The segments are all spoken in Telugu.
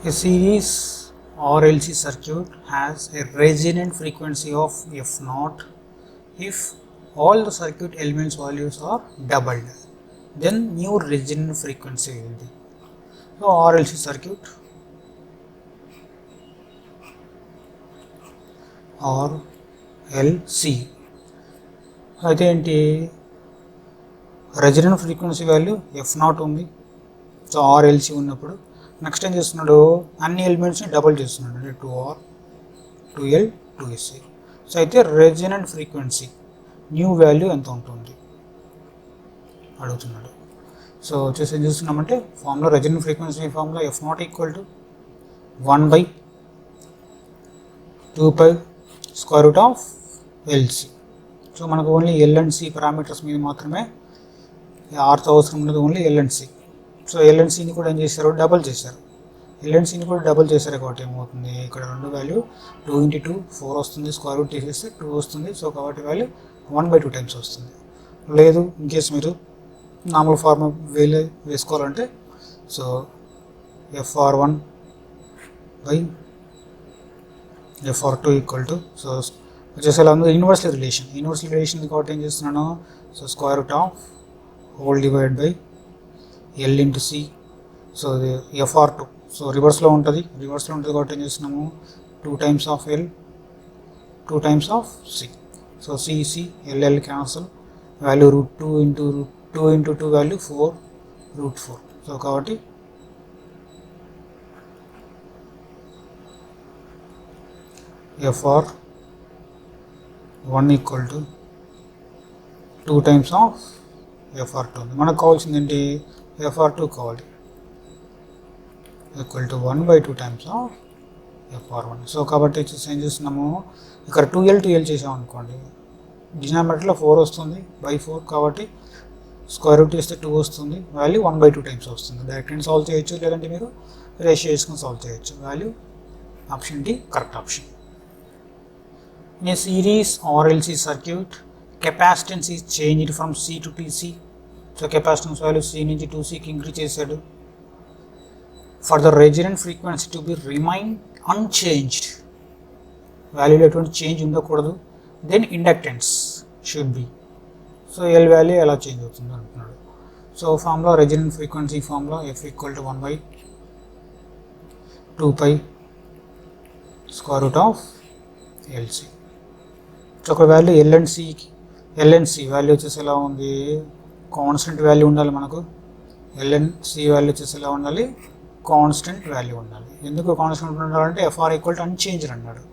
A series RLC circuit has a resonant frequency of F naught if all the circuit elements values are doubled, then new resonant frequency will be. So RLC circuit RLC అయితే ఏంటి, రెజొనెంట్ ఫ్రీక్వెన్సీ వాల్యూ ఎఫ్ నాట్ ఉంది. సో ఆర్ఎల్సి ఉన్నప్పుడు నెక్స్ట్ ఏం చేస్తున్నాడు, అన్ని ఎలిమెంట్స్ని డబుల్ చేస్తున్నాడు, అంటే 2R 2L 2SC. సో అయితే రెజొనెంట్ ఫ్రీక్వెన్సీ న్యూ వాల్యూ ఎంత ఉంటుంది అడుగుతున్నాడు. సో వచ్చేసి ఏం చేస్తున్నామంటే formula, resonant frequency formula F not equal to 1/2π square root of LC. So మనకు only L and C parameters మీద మాత్రమే ఆర్తో అవసరం ఉన్నది, only L and C. So L and సిని కూడా ఏం చేశారు, డబుల్ చేశారు. ఎల్ అండ్ సిని కూడా డబుల్ చేశారు కాబట్టి ఏమవుతుంది, ఇక్కడ రెండు వాల్యూ 2 × 2 4 వస్తుంది, స్క్వేర్ రూట్ తీసేస్తే 2 వస్తుంది. సో కాబట్టి వాల్యూ 1/2 టైమ్స్ వస్తుంది. లేదు ఇన్కేస్ మీరు నార్మల్ ఫార్మ్ వేలే వేసుకోవాలంటే, so FR1/FR2 equal to, so వచ్చేసి ఎలా ఉంది, యూనివర్సల్ రిలేషన్ కాబట్టి ఏం చేస్తున్నాను, so square root of whole divide by L into C. So ఇది FR2, సో రివర్స్లో ఉంటుంది కాబట్టి ఏం చేస్తున్నాము, 2 times of L 2 times of C. So C L cancel, value √2 × 2 value 4√4. So కాబట్టి FR1 equal to 2 times of FR2. మనకు కావాల్సింది ఏంటి, FR2 కావాలి, equal to 1/2 times of FR1. So కాబట్టి వచ్చేసి ఏం చేస్తున్నాము, ఇక్కడ 2L చేసాం అనుకోండి, డినామినేటర్లో 4 వస్తుంది, /4 కాబట్టి స్క్వేర్ రూట్ చేస్తే 2 వస్తుంది, వాల్యూ 1/2 టైమ్స్ వస్తుంది. డైరెక్ట్గా సాల్వ్ చేయొచ్చు, లేదంటే మీరు రేషియో చేసుకుని సాల్వ్ చేయొచ్చు. Value option D correct option. In a series RLC circuit, capacitance is changed from C to TC. So capacitance value C నుంచి 2Cకి ఇంక్రీజ్ చేశాడు. For the resonant frequency to be remain unchanged, వాల్యూలో ఎటువంటి చేంజ్ ఉండకూడదు, then inductance should be. So L value ఎలా చేంజ్ అవుతుంది అంటున్నాడు. So formula, resonant frequency formula F equal to 1/2π square root of LC. So ఒక value L and C value వచ్చేసి ఎలా ఉంది, కాన్స్టెంట్ వాల్యూ ఉండాలి మనకు. ఎల్ అండ్ సి వాల్యూ వచ్చేసి ఎలా ఉండాలి, కాన్స్టెంట్ వాల్యూ ఉండాలి. ఎందుకు కాన్స్టెంట్ ఉండాలంటే FR ఈక్వల్ టు అన్చేంజ్డ్ అన్నాడు,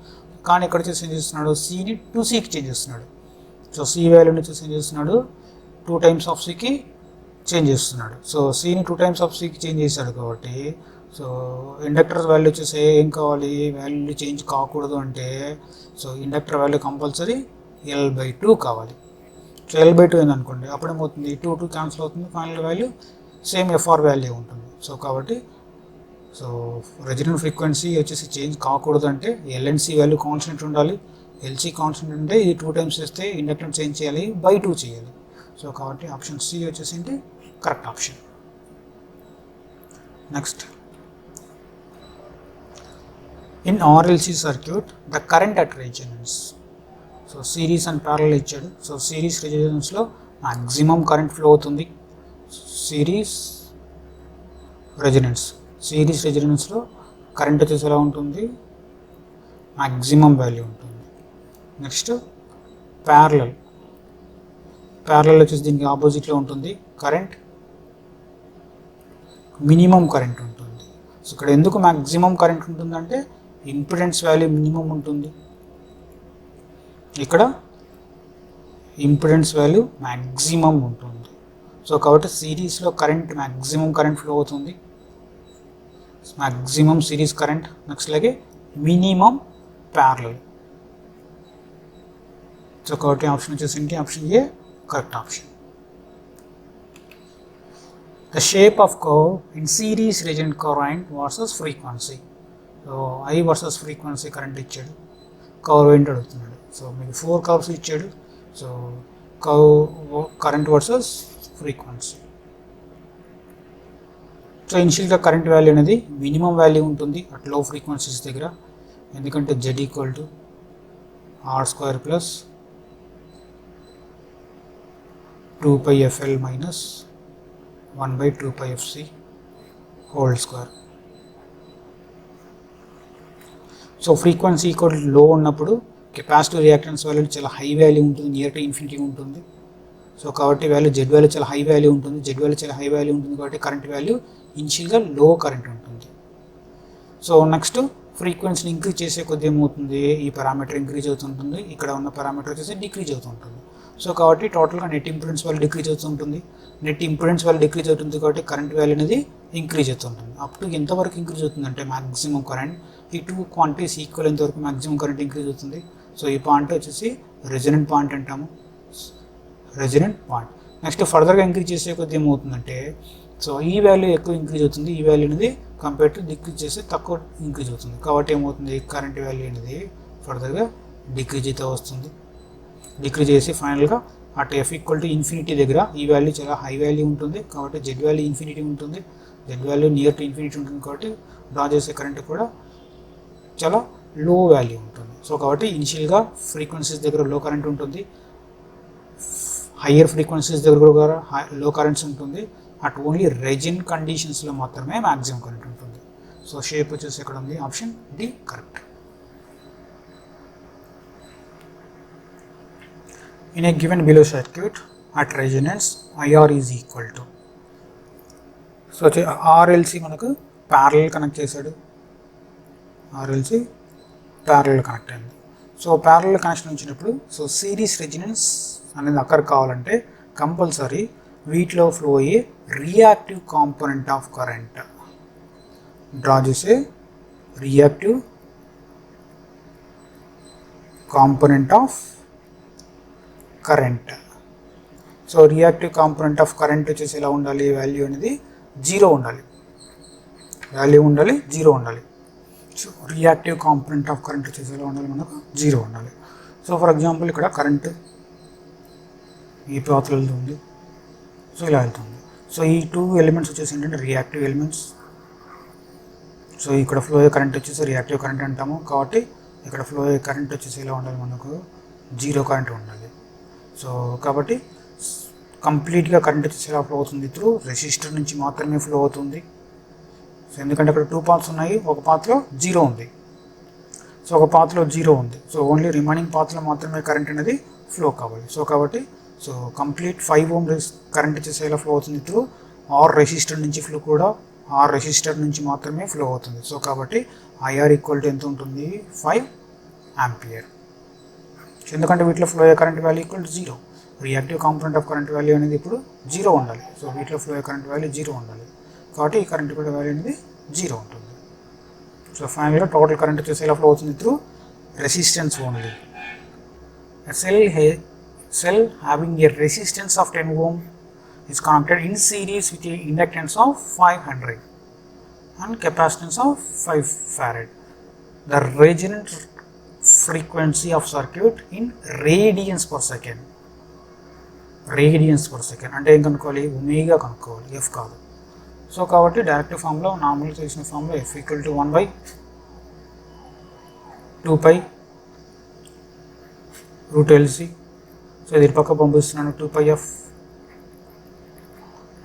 కానీ ఇక్కడ వచ్చేసి ఏం చేస్తున్నాడు, సిని 2Cకి చేంజ్ చేస్తున్నాడు. సో సి వాల్యూని వచ్చేసి ఏం చేస్తున్నాడు, 2 టైమ్స్ ఆఫ్ సికి చేంజ్ చేస్తున్నాడు. సో సిని 2 టైమ్స్ ఆఫ్ సికి చేంజ్ చేశాడు కాబట్టి, సో ఇండక్టర్ వాల్యూ వచ్చేసి ఏం కావాలి, వాల్యూ చేంజ్ కాకూడదు అంటే, so inductor value compulsory L/2 కావాలి. సో L/2 ఏందనుకోండి, అప్పుడేమవుతుంది, 2 క్యాన్సిల్ అవుతుంది, final value same FR value ఉంటుంది. సో కాబట్టి సో రెజొనెంట్ ఫ్రీక్వెన్సీ వచ్చేసి చేంజ్ కాకూడదు అంటే L and C value constant ఉండాలి. ఎల్సి కాన్స్టెంట్ అంటే ఇది 2 టైమ్స్ చేస్తే ఇండక్టర్ చేంజ్ చేయాలి, /2 చేయాలి. సో కాబట్టి ఆప్షన్ సి వచ్చేసి correct option. Next, in RLC circuit the current at resonance. So series and parallel ఇచ్చాడు. సో సిరీస్ రెజొనెన్స్లో మ్యాక్సిమం కరెంట్ ఫ్లో అవుతుంది. సిరీస్ రెజొనెన్స్లో కరెంట్ వచ్చేసి ఎలా ఉంటుంది, మ్యాక్సిమం వాల్యూ ఉంటుంది. నెక్స్ట్ ప్యారలల్ వచ్చేసి దీనికి ఆపోజిట్లో ఉంటుంది, కరెంట్ మినిమం కరెంట్ ఉంటుంది. సో ఇక్కడ ఎందుకు మ్యాక్సిమం కరెంట్ ఉంటుందంటే ఇంపిడెన్స్ వాల్యూ మినిమం ఉంటుంది, ఇక్కడ ఇంపిడెన్స్ వాల్యూ మ్యాక్సిమం ఉంటుంది. సో కాబట్టి సిరీస్లో మ్యాక్సిమం కరెంట్ ఫ్లో అవుతుంది, మ్యాక్సిమం సిరీస్ కరెంట్. నెక్స్ట్ అలాగే మినిమం ప్యారలల్. సో కాబట్టి ఆప్షన్ వచ్చేసి option A correct option. The shape of curve in series resonant current versus frequency. So I versus frequency current ఇచ్చాడు, కర్వ్ ఏంటి అడుగుతున్నాడు. సో మీకు 4 కర్వ్స్ ఇచ్చాడు. So curve current versus frequency. So ఇనిషియల్గా కరెంట్ వాల్యూ అనేది మినిమం వాల్యూ ఉంటుంది అట్ లో ఫ్రీక్వెన్సీస్ దగ్గర, ఎందుకంటే Z equal to R square plus 2πfl minus 1/2πfc whole square. So frequency equal లో ఉన్నప్పుడు కెపాసిటివ్ రియాక్టెన్స్ వాల్యూ చాలా హై వాల్యూ ఉంటుంది, నియర్ టు ఇన్ఫినిటీ ఉంటుంది. సో కాబట్టి వాల్యూ జెడ్ వాల్యూ చాలా హై వాల్యూ ఉంటుంది, జెడ్ వాల్యూ చాలా హై వాల్యూ ఉంటుంది కాబట్టి కరెంట్ వాల్యూ ఇనిషియల్గా లో కరెంట్ ఉంటుంది. సో నెక్స్ట్ ఫ్రీక్వెన్సీని ఇంక్రీజ్ చేసే కొద్ది ఏమవుతుంది, ఈ పారామీటర్ ఇంక్రీజ్ అవుతుంటుంది, ఇక్కడ ఉన్న పారామీటర్ వచ్చేసి డిక్రీజ్ అవుతుంటుంది. సో కాబట్టి టోటల్గా నెట్ ఇంపిడెన్స్ వాల్యూ డిక్రీజ్ అవుతుంటుంది, నెట్ ఇంపిడెన్స్ వాల్యూ డిక్రీజ్ అవుతుంది కాబట్టి కరెంట్ వాల్యూ అనేది ఇంక్రీజ్ అవుతుంటుంది. అప్ టు ఎంతవరకు ఇంక్రీజ్ అవుతుందంటే మ్యాక్సిమం కరెంట్, ఈ టూ క్వాంటిటీస్ ఈక్వల్ ఎంతవరకు మ్యాక్సిమం కరెంట్ ఇంక్రీజ్ అవుతుంది. సో ఈ పాయింట్ వచ్చేసి రెజొనెంట్ పాయింట్ అంటాము, రెజొనెంట్ పాయింట్. నెక్స్ట్ ఫర్దర్గా ఇంక్రీజ్ చేసే కొద్ది ఏమవుతుందంటే, సో ఈ వాల్యూ ఎక్కువ ఇంక్రీజ్ అవుతుంది, ఈ వాల్యూ అనేది కంపేర్ టు డిక్రీజ్ చేస్తే తక్కువ ఇంక్రీజ్ అవుతుంది. కాబట్టి ఏమవుతుంది, కరెంట్ వాల్యూ అనేది ఫర్దర్గా డిక్రీజ్ అయితే వస్తుంది. డిక్రీజ్ చేసి ఫైనల్గా at F equal to infinity దగ్గర ఈ వాల్యూ చాలా హై వాల్యూ ఉంటుంది కాబట్టి జెడ్ వాల్యూ ఇన్ఫినిటీ ఉంటుంది, Z value near to infinity ఉంటుంది కాబట్టి డ్రా చేసే కరెంట్ కూడా చాలా లో వాల్యూ ఉంటుంది. సో కాబట్టి ఇనిషియల్గా ఫ్రీక్వెన్సీస్ దగ్గర లో కరెంట్ ఉంటుంది, హయ్యర్ ఫ్రీక్వెన్సీస్ దగ్గర కూడా లో కరెంట్స్ ఉంటుంది, అట్ ఓన్లీ రెజిన్ కండిషన్స్లో మాత్రమే మ్యాక్సిమం కరెంట్ ఉంటుంది. సో షేప్ వచ్చేసి ఎక్కడ ఉంది, option D correct. In a given below circuit at resonance IR is equal to, so RLC మనకు ప్యారలల్ కనెక్ట్ చేశాడు, ఆర్ఎల్సి ప్యారలల్ కనెక్ట్ అయింది. సో ప్యారలల్ కనెక్షన్ వచ్చినప్పుడు సో సిరీస్ రెజొనెన్స్ అనేది అక్కడ కావాలంటే కంపల్సరీ వీటిలో ఫ్లో అయ్యే reactive component of current draw చేసే reactive component of current. So reactive component of current వచ్చేసి ఎలా ఉండాలి, వాల్యూ అనేది జీరో ఉండాలి, వాల్యూ ఉండాలి, జీరో ఉండాలి. So reactive component of current వచ్చేసి ఎలా ఉండాలి, మనకు జీరో ఉండాలి. సో ఫర్ ఎగ్జాంపుల్ ఇక్కడ కరెంట్ ఈ పాత్రలో వెళ్తుంది, సో ఇలా వెళ్తుంది. సో ఈ టూ ఎలిమెంట్స్ వచ్చేసి ఏంటంటే రియాక్టివ్ ఎలిమెంట్స్. సో ఇక్కడ ఫ్లో అయ్యే కరెంట్ వచ్చేసి రియాక్టివ్ కరెంట్ అంటాము కాబట్టి ఇక్కడ ఫ్లో అయ్యే కరెంట్ వచ్చేసి ఎలా ఉండాలి, మనకు జీరో కరెంట్ ఉండాలి. సో కాబట్టి కంప్లీట్గా కరెంట్ వచ్చేసి ఎలా ఫ్లో అవుతుంది, త్రూ రెసిస్టర్ నుంచి మాత్రమే ఫ్లో అవుతుంది. సో ఎందుకంటే అక్కడ టూ పాత్స్ ఉన్నాయి, ఒక పాత్లో జీరో ఉంది, సో ఒక పాత్లో జీరో ఉంది, సో ఓన్లీ రిమైనింగ్ పాత్లో మాత్రమే కరెంట్ అనేది ఫ్లో కావాలి. సో కాబట్టి సో కంప్లీట్ 5 ohm కరెంట్ వచ్చేసి ఎలా ఫ్లో అవుతుంది, త్రూ ఆర్ రెసిస్టర్ నుంచి ఫ్లో కూడా ఆర్ రెసిస్టర్ నుంచి మాత్రమే ఫ్లో అవుతుంది. సో కాబట్టి ఐఆర్ ఈక్వల్ టు ఎంత ఉంటుంది, 5 ఆంపియర్. ఎందుకంటే వీటిలో ఫ్లో అయ్యే current value equal to zero, reactive component of current value అనేది ఇప్పుడు జీరో ఉండాలి. సో వీటిలో ఫ్లో అయ్యే కరెంట్ వాల్యూ జీరో ఉండాలి కాబట్టి ఈ కరెంట్ కూడా వాల్యూ అనేది జీరో ఉంటుంది. సో ఫైనల్గా టోటల్ కరెంట్ వచ్చేసి ఎలా ఫ్లో అవుతుంది, through resistance only. Cell having a resistance of 10 ohm is connected in series with a inductance of 500 and capacitance of 5 farad. The resonant frequency of circuit in radians per second. Radians per second అంటే ఏం కనుక్కోవాలి, ఒమేగా కనుక్కోవాలి, ఎఫ్ కాదు. సో కాబట్టి డైరెక్ట్ ఫామ్లో నార్మల్గా చేసిన ఫామ్లో F equal to 1/2π√LC. So ఇది పక్క పంపిస్తున్నాను, 2πf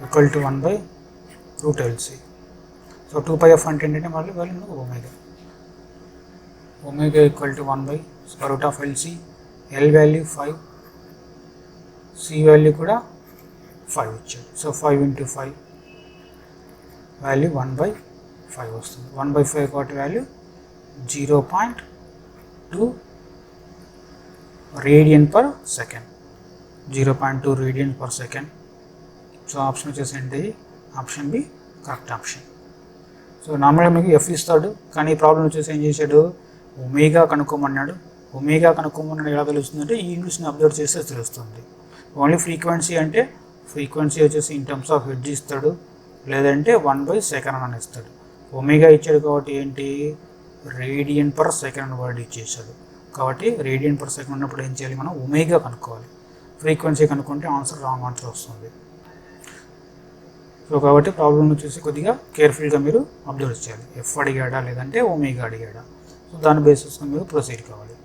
equal to 1/√LC. So 2πf అంటే ఏంటంటే మళ్ళీ value omega, omega equal to 1/√LC. L value 5, C value కూడా 5 వచ్చాడు. సో 5 × 5 వాల్యూ 1/5 వస్తుంది. 1/5 కాబట్టి value 0.2 radian per second, 0.2 radian per second. So option వచ్చేసి ఏంటి, option B correct option. So నార్మల్గా మీకు ఎఫ్ ఇస్తాడు కానీ ఈ ప్రాబ్లం వచ్చేసి ఏం చేశాడు, ఒమేగా కనుక్కోమన్నాడు. ఒమేగా కనుక్కోమన్నాడు ఎలా తెలుస్తుందంటే ఈ ఇంగ్లీష్ని అబ్జర్వ్ చేస్తే తెలుస్తుంది. ఓన్లీ ఫ్రీక్వెన్సీ అంటే ఫ్రీక్వెన్సీ వచ్చేసి ఇన్ టర్మ్స్ ఆఫ్ హెడ్జ్ ఇస్తాడు, లేదంటే 1/సెకండ్ అని ఇస్తాడు. ఒమేగా ఇచ్చాడు కాబట్టి ఏంటి, రేడియన్ పర్ సెకండ్ వర్డ్ ఇచ్చేసాడు కాబట్టి రేడియన్ పర్ సెకండ్ ఉన్నప్పుడు ఏం చేయాలి, మనం ఒమేగా కనుక్కోవాలి. ఫ్రీక్వెన్సీ కనుక్కుంటే ఆన్సర్ రాంగ్ ఆన్సర్ వస్తుంది. సో కాబట్టి ప్రాబ్లం వచ్చేసి కొద్దిగా కేర్ఫుల్గా మీరు అబ్జర్వ్ చేయాలి. ఎఫ్ అడిగాడా లేదంటే ఒమేగా అడిగాడా, సో దాని బేసిస్గా మీరు ప్రొసీడ్ కావాలి.